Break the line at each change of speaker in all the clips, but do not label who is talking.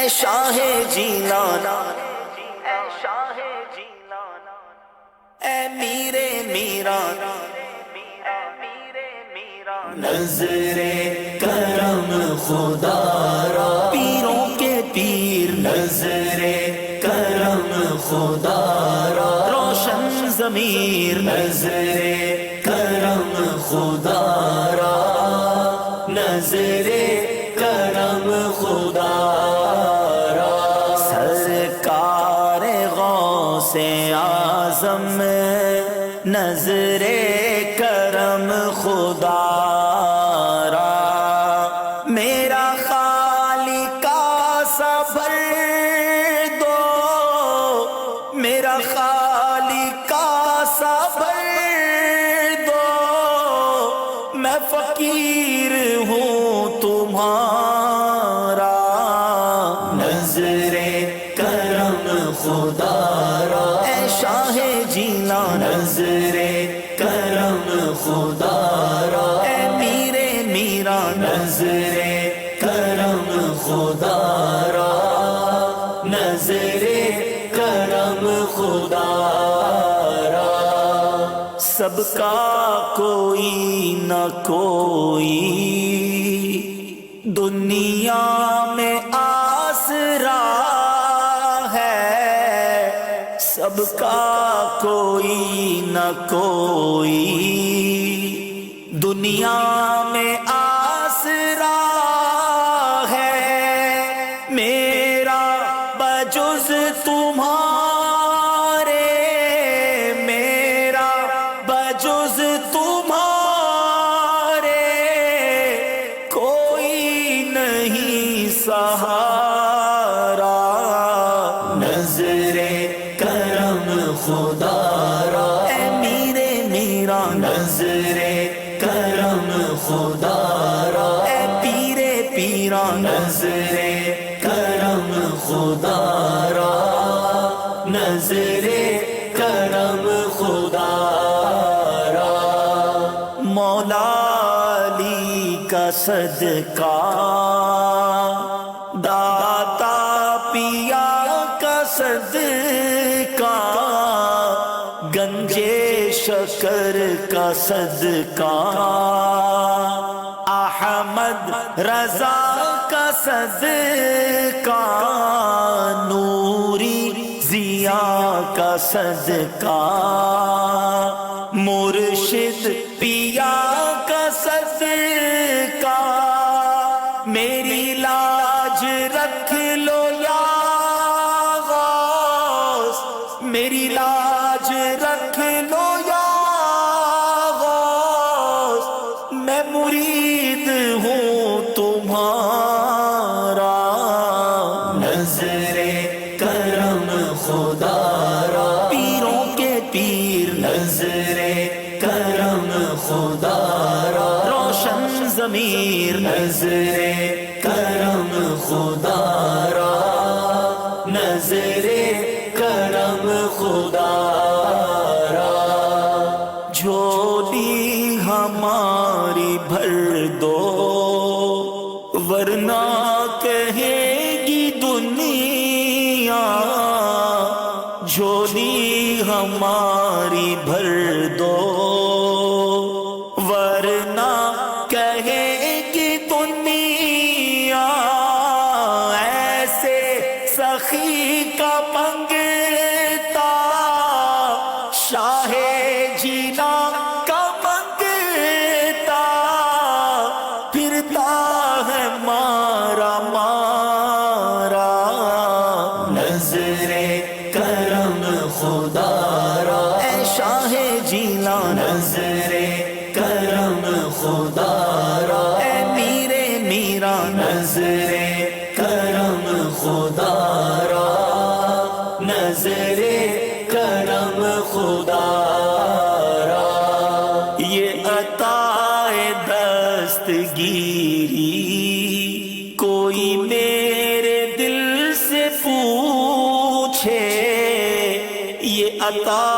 اے شاہ جیلانا، اے میر میران، نظر کرم خدا را، پیروں کے پیر نظر کرم خدا را، روشن ضمیر نظر کرم خدا را، نظر کرم خدا را، سرکار غوث اعظم نظر کرم خدا را، میرا خالق سا بھر دو، میرا خالق سا بھر دو، میں فقیر ہوں تمہارا، نظر کرم خدا را، اے شاہ جیلانا، نظر کرم خدا را، اے میر میران، نظر کرم خدا را، نظر کرم خدا را، سب کا کوئی نہ کوئی دنیا میں آسرا ہے، سب کا کوئی نہ کوئی دنیا میں آسرا ہے، میرا بجز تمہارے، میرا بجز تمہارے کوئی نہیں سہارا، نظر کرم خدا را، اے میر میران، نظر کرم خدا را، اے پیر پیران، نظر کرم خدا را، نظر کرم خدا را، مولا علی کا صدقہ، داتا پیا کا صدقہ، گنجے شکر کا صدقہ، احمد رضا کا صدقہ، نوری ضیا کا صدقہ، مرشد پیا کا صدقہ، میری لاج رکھ لو یا غوث، میری لاج رکھ لو یا غوث، میں مرید ہوں تمہارا، نظر کرم خدا را، پیروں کے پیر نظر کرم خدا را، روشن ضمیر نظر کرم خدا را، نظر کرم خدا را، جھولی ہماری بھر دو ورنہ کہے گی دنیا، جھولی ہماری بھر دو ورنہ کہے گی دنیا، ایسے سخی کا منگتا شاہ جینا کا منگتا، پھرتا ہے مارا مارا، نظر کرم خدا را، اے شاہ جیلانا، نظر کرم خدا را، اے میر میران، نظر کرم خدا را، نظر کرم خدا را، یہ عطا دستگیری کوئی میرے دل سے پوچھے، یہ عطا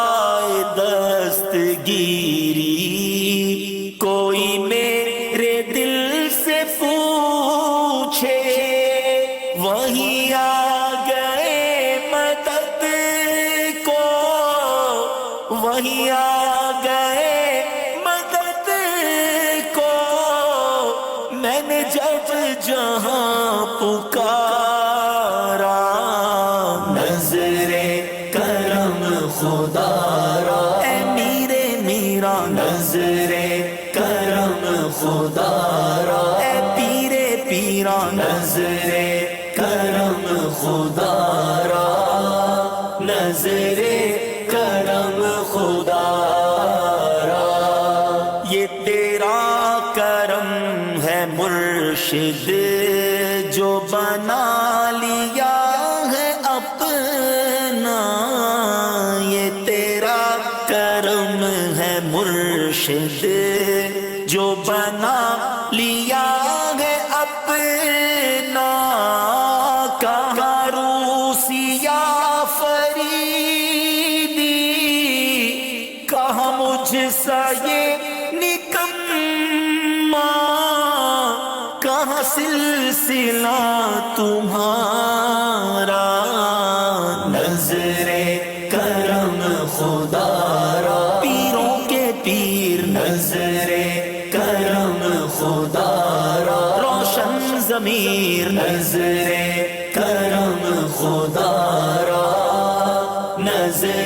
دستگیری کوئی میرے دل سے پوچھے، وہی پکارا نظر کرم خدا را اے میرے میرا نظر کرم خدا را اے پیرے پیرا نظر کرم خدا را نظر کرم خدا را یہ تیرا کرم ہے مرشد جو بنا لیا ہے اپنا یہ تیرا کرم ہے مرشد جو بنا لیا ہے اپنا کہاں روسیا فریدی کہاں مجھ سا یہ نکما کہاں سلسلہ تمہارا نظر کرم خدا را پیروں کے پیر نظر کرم خدا را روشن ضمیر نظر کرم خدا را نظر